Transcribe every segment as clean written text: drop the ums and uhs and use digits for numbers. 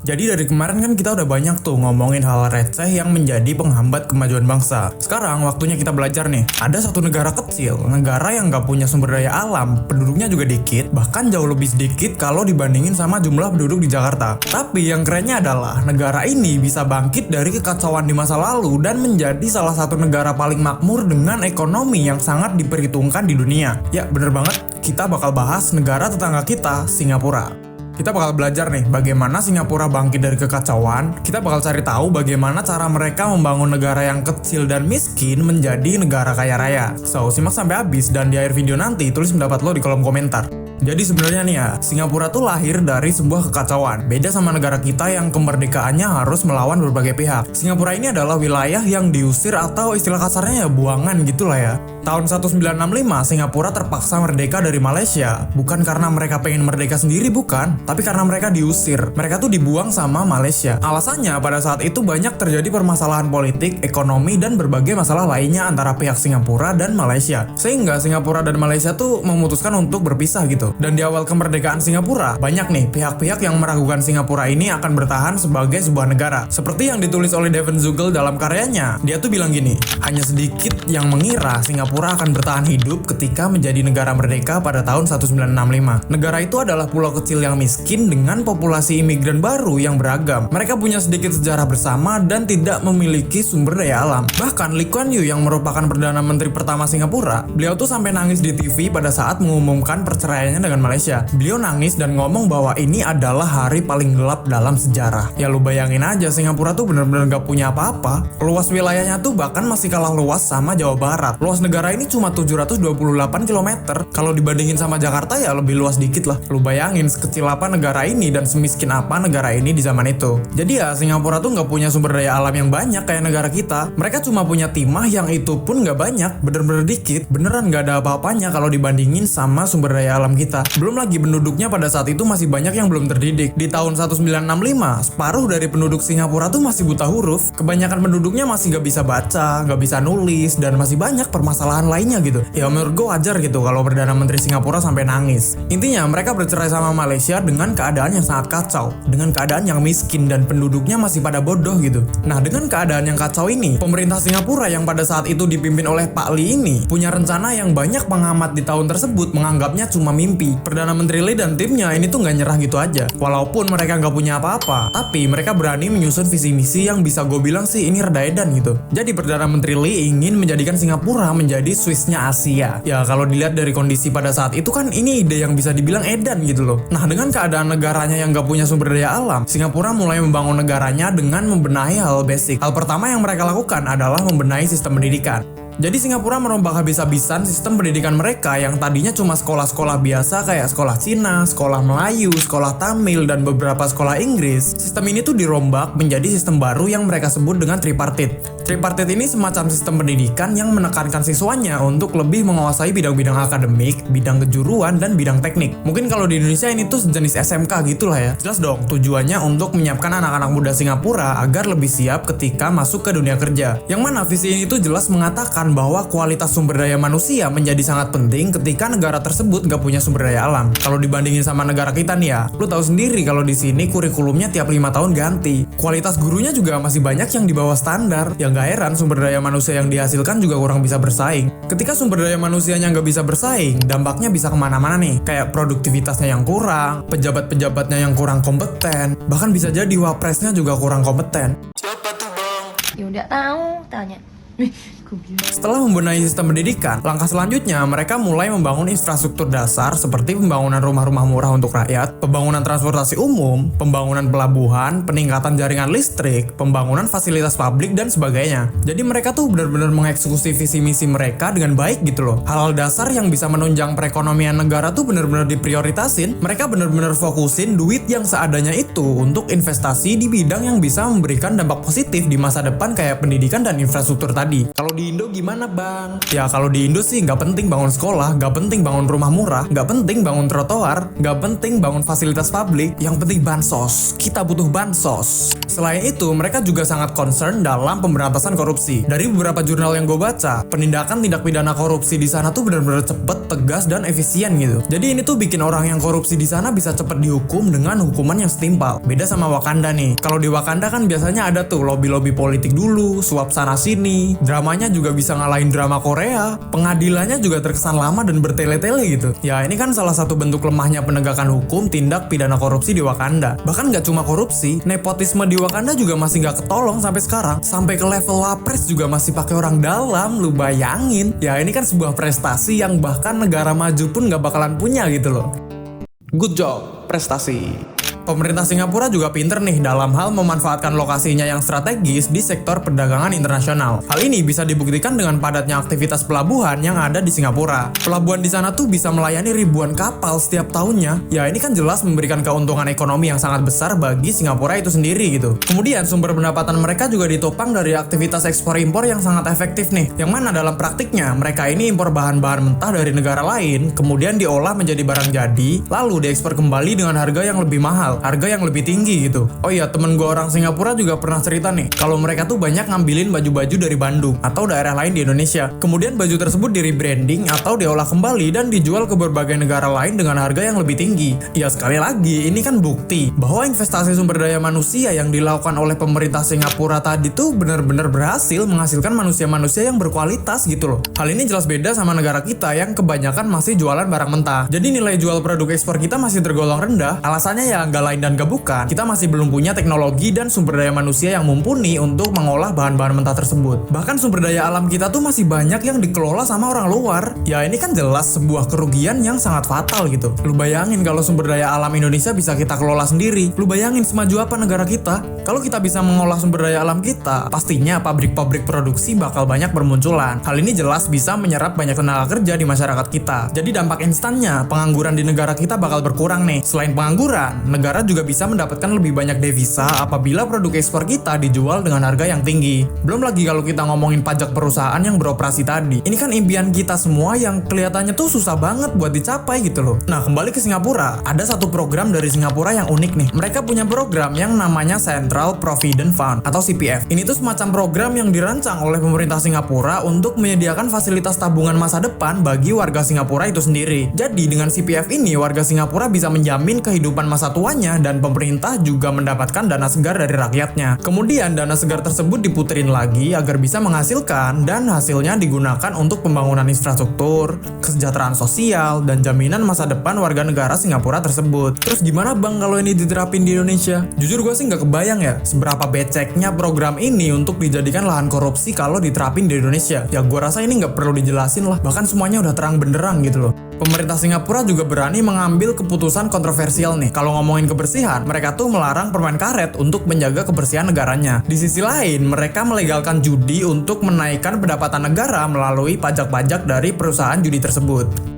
Jadi dari kemarin kan kita udah banyak tuh ngomongin hal receh yang menjadi penghambat kemajuan bangsa. Sekarang waktunya kita belajar nih. Ada satu negara kecil, negara yang gak punya sumber daya alam, penduduknya juga dikit, bahkan jauh lebih sedikit kalau dibandingin sama jumlah penduduk di Jakarta. Tapi yang kerennya adalah negara ini bisa bangkit dari kekacauan di masa lalu dan menjadi salah satu negara paling makmur dengan ekonomi yang sangat diperhitungkan di dunia. Ya bener banget, kita bakal bahas negara tetangga kita, Singapura. Kita bakal belajar nih bagaimana Singapura bangkit dari kekacauan. Kita bakal cari tahu bagaimana cara mereka membangun negara yang kecil dan miskin menjadi negara kaya raya. So, simak sampai habis dan di akhir video nanti tulis pendapat lo di kolom komentar. Jadi sebenarnya nih ya, Singapura tuh lahir dari sebuah kekacauan. Beda sama negara kita yang kemerdekaannya harus melawan berbagai pihak. Singapura ini adalah wilayah yang diusir atau istilah kasarnya ya buangan gitulah ya. Tahun 1965, Singapura terpaksa merdeka dari Malaysia. Bukan karena mereka pengen merdeka sendiri, bukan. Tapi karena mereka diusir. Mereka tuh dibuang sama Malaysia. Alasannya pada saat itu banyak terjadi permasalahan politik, ekonomi, dan berbagai masalah lainnya antara pihak Singapura dan Malaysia. Sehingga Singapura dan Malaysia tuh memutuskan untuk berpisah gitu. Dan di awal kemerdekaan Singapura, banyak nih pihak-pihak yang meragukan Singapura ini akan bertahan sebagai sebuah negara. Seperti yang ditulis oleh Devin Zugel dalam karyanya. Dia tuh bilang gini, hanya sedikit yang mengira Singapura akan bertahan hidup ketika menjadi negara merdeka pada tahun 1965. Negara itu adalah pulau kecil yang miskin dengan populasi imigran baru yang beragam. Mereka punya sedikit sejarah bersama dan tidak memiliki sumber daya alam. Bahkan Lee Kuan Yew yang merupakan Perdana Menteri pertama Singapura, beliau tuh sampai nangis di TV pada saat mengumumkan perceraiannya dengan Malaysia. Beliau nangis dan ngomong bahwa ini adalah hari paling gelap dalam sejarah. Ya lu bayangin aja, Singapura tuh bener-bener gak punya apa-apa. Luas wilayahnya tuh bahkan masih kalah luas sama Jawa Barat. Luas negara ini cuma 728 km. Kalau dibandingin sama Jakarta ya lebih luas dikit lah. Lu bayangin sekecil apa negara ini dan semiskin apa negara ini di zaman itu. Jadi ya Singapura tuh gak punya sumber daya alam yang banyak kayak negara kita. Mereka cuma punya timah yang itu pun gak banyak, bener-bener dikit. Beneran gak ada apa-apanya kalau dibandingin sama sumber daya alam kita. Belum lagi penduduknya pada saat itu masih banyak yang belum terdidik. Di tahun 1965, separuh dari penduduk Singapura tuh masih buta huruf. Kebanyakan penduduknya masih gak bisa baca, gak bisa nulis, dan masih banyak permasalahan lainnya gitu. Ya menurut gue wajar gitu kalau Perdana Menteri Singapura sampai nangis. Intinya mereka bercerai sama Malaysia dengan keadaan yang sangat kacau, dengan keadaan yang miskin dan penduduknya masih pada bodoh gitu. Nah dengan keadaan yang kacau ini, pemerintah Singapura yang pada saat itu dipimpin oleh Pak Lee ini punya rencana yang banyak pengamat di tahun tersebut menganggapnya cuma mimpi. Perdana Menteri Lee dan timnya ini tuh nggak nyerah gitu aja. Walaupun mereka nggak punya apa-apa, tapi mereka berani menyusun visi misi yang bisa gue bilang sih ini rada edan gitu. Jadi Perdana Menteri Lee ingin menjadikan Singapura menjadi Swissnya Asia. Ya kalau dilihat dari kondisi pada saat itu kan ini ide yang bisa dibilang edan gitu loh. Nah dengan keadaan negaranya yang nggak punya sumber daya alam, Singapura mulai membangun negaranya dengan membenahi hal basic. Hal pertama yang mereka lakukan adalah membenahi sistem pendidikan. Jadi Singapura merombak habis-habisan sistem pendidikan mereka yang tadinya cuma sekolah-sekolah biasa kayak sekolah Cina, sekolah Melayu, sekolah Tamil, dan beberapa sekolah Inggris. Sistem ini tuh dirombak menjadi sistem baru yang mereka sebut dengan tripartit. Tripartit ini semacam sistem pendidikan yang menekankan siswanya untuk lebih menguasai bidang-bidang akademik, bidang kejuruan, dan bidang teknik. Mungkin kalau di Indonesia ini tuh sejenis SMK gitulah ya. Jelas dong, tujuannya untuk menyiapkan anak-anak muda Singapura agar lebih siap ketika masuk ke dunia kerja. Yang mana visi ini tuh jelas mengatakan bahwa kualitas sumber daya manusia menjadi sangat penting ketika negara tersebut gak punya sumber daya alam. Kalau dibandingin sama negara kita nih ya, lu tahu sendiri kalau di sini kurikulumnya tiap 5 tahun ganti. Kualitas gurunya juga masih banyak yang di bawah standar. Ya gak heran sumber daya manusia yang dihasilkan juga kurang bisa bersaing. Ketika sumber daya manusianya gak bisa bersaing, dampaknya bisa kemana-mana nih. Kayak produktivitasnya yang kurang, pejabat-pejabatnya yang kurang kompeten, bahkan bisa jadi wapresnya juga kurang kompeten. Siapa tuh bang? Ya udah tahu, tanya. Setelah membenahi sistem pendidikan, langkah selanjutnya mereka mulai membangun infrastruktur dasar seperti pembangunan rumah-rumah murah untuk rakyat, pembangunan transportasi umum, pembangunan pelabuhan, peningkatan jaringan listrik, pembangunan fasilitas publik, dan sebagainya. Jadi mereka tuh benar-benar mengeksekusi visi misi mereka dengan baik gitu loh. Hal-hal dasar yang bisa menunjang perekonomian negara tuh benar-benar diprioritasin. Mereka benar-benar fokusin duit yang seadanya itu untuk investasi di bidang yang bisa memberikan dampak positif di masa depan kayak pendidikan dan infrastruktur tadi. Kalau di di Indo gimana bang? Ya kalau di Indo sih nggak penting bangun sekolah, nggak penting bangun rumah murah, nggak penting bangun trotoar, nggak penting bangun fasilitas publik, yang penting bansos. Kita butuh bansos. Selain itu, mereka juga sangat concern dalam pemberantasan korupsi. Dari beberapa jurnal yang gue baca, penindakan tindak pidana korupsi di sana tuh benar-benar cepet, tegas, dan efisien gitu. Jadi ini tuh bikin orang yang korupsi di sana bisa cepet dihukum dengan hukuman yang setimpal. Beda sama Wakanda nih. Kalau di Wakanda kan biasanya ada tuh lobby-lobby politik dulu, suap sana sini. Dramanya juga bisa ngalahin drama Korea. Pengadilannya juga terkesan lama dan bertele-tele gitu. Ya ini kan salah satu bentuk lemahnya penegakan hukum tindak pidana korupsi di Wakanda. Bahkan nggak cuma korupsi, nepotisme di Wakanda juga masih nggak ketolong sampai sekarang. Sampai ke level wapres juga masih pakai orang dalam. Lu bayangin. Ya ini kan sebuah prestasi yang bahkan negara maju pun nggak bakalan punya gitu loh. Good job, prestasi. Pemerintah Singapura juga pinter nih dalam hal memanfaatkan lokasinya yang strategis di sektor perdagangan internasional. Hal ini bisa dibuktikan dengan padatnya aktivitas pelabuhan yang ada di Singapura. Pelabuhan di sana tuh bisa melayani ribuan kapal setiap tahunnya. Ya ini kan jelas memberikan keuntungan ekonomi yang sangat besar bagi Singapura itu sendiri gitu. Kemudian sumber pendapatan mereka juga ditopang dari aktivitas ekspor impor yang sangat efektif nih. Yang mana dalam praktiknya mereka ini impor bahan-bahan mentah dari negara lain, kemudian diolah menjadi barang jadi, lalu diekspor kembali dengan harga yang lebih mahal. Harga yang lebih tinggi gitu. Oh iya, temen gue orang Singapura juga pernah cerita nih, kalau mereka tuh banyak ngambilin baju-baju dari Bandung atau daerah lain di Indonesia. Kemudian baju tersebut di rebranding atau diolah kembali dan dijual ke berbagai negara lain dengan harga yang lebih tinggi. Ya sekali lagi, ini kan bukti bahwa investasi sumber daya manusia yang dilakukan oleh pemerintah Singapura tadi tuh benar-benar berhasil menghasilkan manusia-manusia yang berkualitas gitu loh. Hal ini jelas beda sama negara kita yang kebanyakan masih jualan barang mentah. Jadi nilai jual produk ekspor kita masih tergolong rendah. Alasannya ya nggak lain dan gak bukan, kita masih belum punya teknologi dan sumber daya manusia yang mumpuni untuk mengolah bahan-bahan mentah tersebut. Bahkan sumber daya alam kita tuh masih banyak yang dikelola sama orang luar. Ya ini kan jelas sebuah kerugian yang sangat fatal gitu. Lu bayangin kalau sumber daya alam Indonesia bisa kita kelola sendiri. Lu bayangin semaju apa negara kita. Kalau kita bisa mengolah sumber daya alam kita, pastinya pabrik-pabrik produksi bakal banyak bermunculan. Hal ini jelas bisa menyerap banyak tenaga kerja di masyarakat kita. Jadi dampak instannya, pengangguran di negara kita bakal berkurang nih. Selain pengangguran, negara juga bisa mendapatkan lebih banyak devisa apabila produk ekspor kita dijual dengan harga yang tinggi. Belum lagi kalau kita ngomongin pajak perusahaan yang beroperasi tadi. Ini kan impian kita semua yang kelihatannya tuh susah banget buat dicapai gitu loh. Nah, kembali ke Singapura, ada satu program dari Singapura yang unik nih. Mereka punya program yang namanya Central Provident Fund atau CPF. Ini tuh semacam program yang dirancang oleh pemerintah Singapura untuk menyediakan fasilitas tabungan masa depan bagi warga Singapura itu sendiri. Jadi dengan CPF ini warga Singapura bisa menjamin kehidupan masa tuanya dan pemerintah juga mendapatkan dana segar dari rakyatnya. Kemudian dana segar tersebut diputerin lagi agar bisa menghasilkan dan hasilnya digunakan untuk pembangunan infrastruktur, kesejahteraan sosial, dan jaminan masa depan warga negara Singapura tersebut. Terus gimana bang kalau ini diterapin di Indonesia? Jujur gue sih nggak kebayang ya seberapa beceknya program ini untuk dijadikan lahan korupsi kalau diterapin di Indonesia. Ya gue rasa ini nggak perlu dijelasin lah, bahkan semuanya udah terang benderang gitu loh. Pemerintah Singapura juga berani mengambil keputusan kontroversial nih. Kalau ngomongin kebersihan, mereka tuh melarang permen karet untuk menjaga kebersihan negaranya. Di sisi lain, mereka melegalkan judi untuk menaikkan pendapatan negara melalui pajak-pajak dari perusahaan judi tersebut.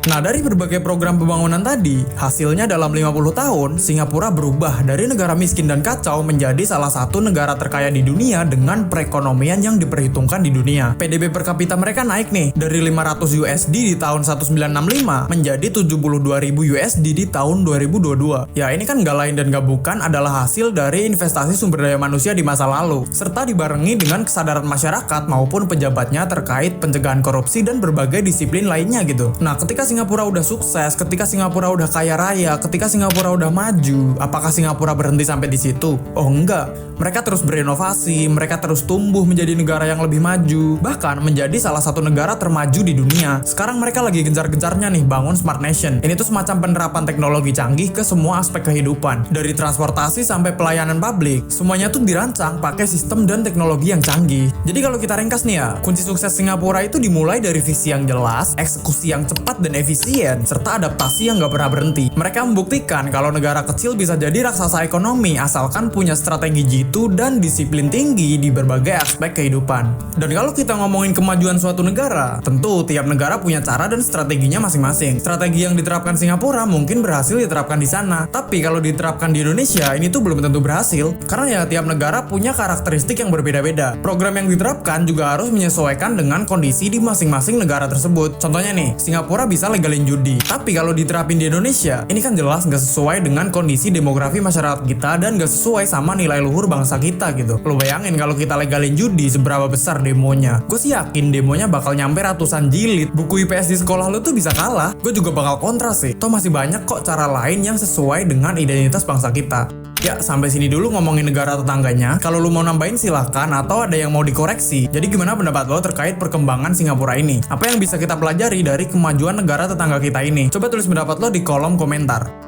Nah, dari berbagai program pembangunan tadi, hasilnya dalam 50 tahun, Singapura berubah dari negara miskin dan kacau menjadi salah satu negara terkaya di dunia dengan perekonomian yang diperhitungkan di dunia. PDB per kapita mereka naik nih, dari 500 USD di tahun 1965 menjadi 72.000 USD di tahun 2022. Ya, ini kan gak lain dan gak bukan adalah hasil dari investasi sumber daya manusia di masa lalu, serta dibarengi dengan kesadaran masyarakat maupun pejabatnya terkait pencegahan korupsi dan berbagai disiplin lainnya gitu. Nah, ketika Singapura udah sukses, ketika Singapura udah kaya raya, ketika Singapura udah maju, apakah Singapura berhenti sampai di situ? Oh enggak, mereka terus berinovasi, mereka terus tumbuh menjadi negara yang lebih maju, bahkan menjadi salah satu negara termaju di dunia. Sekarang mereka lagi gencar-gencarnya nih bangun Smart Nation. Ini tuh semacam penerapan teknologi canggih ke semua aspek kehidupan, dari transportasi sampai pelayanan publik. Semuanya tuh dirancang pakai sistem dan teknologi yang canggih. Jadi kalau kita ringkas nih ya, kunci sukses Singapura itu dimulai dari visi yang jelas, eksekusi yang cepat dan efisien, efisien, serta adaptasi yang gak pernah berhenti. Mereka membuktikan kalau negara kecil bisa jadi raksasa ekonomi asalkan punya strategi jitu dan disiplin tinggi di berbagai aspek kehidupan. Dan kalau kita ngomongin kemajuan suatu negara, tentu tiap negara punya cara dan strateginya masing-masing. Strategi yang diterapkan Singapura mungkin berhasil diterapkan di sana, tapi kalau diterapkan di Indonesia ini tuh belum tentu berhasil, karena ya tiap negara punya karakteristik yang berbeda-beda. Program yang diterapkan juga harus menyesuaikan dengan kondisi di masing-masing negara tersebut. Contohnya nih, Singapura bisa legalin judi, tapi kalau diterapin di Indonesia, ini kan jelas nggak sesuai dengan kondisi demografi masyarakat kita dan nggak sesuai sama nilai luhur bangsa kita gitu. Lo bayangin kalau kita legalin judi, seberapa besar demonya? Gue sih yakin demonya bakal nyampe ratusan jilid. Buku IPS di sekolah lo tuh bisa kalah. Gue juga bakal kontra sih. Toh masih banyak kok cara lain yang sesuai dengan identitas bangsa kita. Ya, sampai sini dulu ngomongin negara tetangganya. Kalau lu mau nambahin silahkan, atau ada yang mau dikoreksi. Jadi gimana pendapat lo terkait perkembangan Singapura ini? Apa yang bisa kita pelajari dari kemajuan negara tetangga kita ini? Coba tulis pendapat lo di kolom komentar.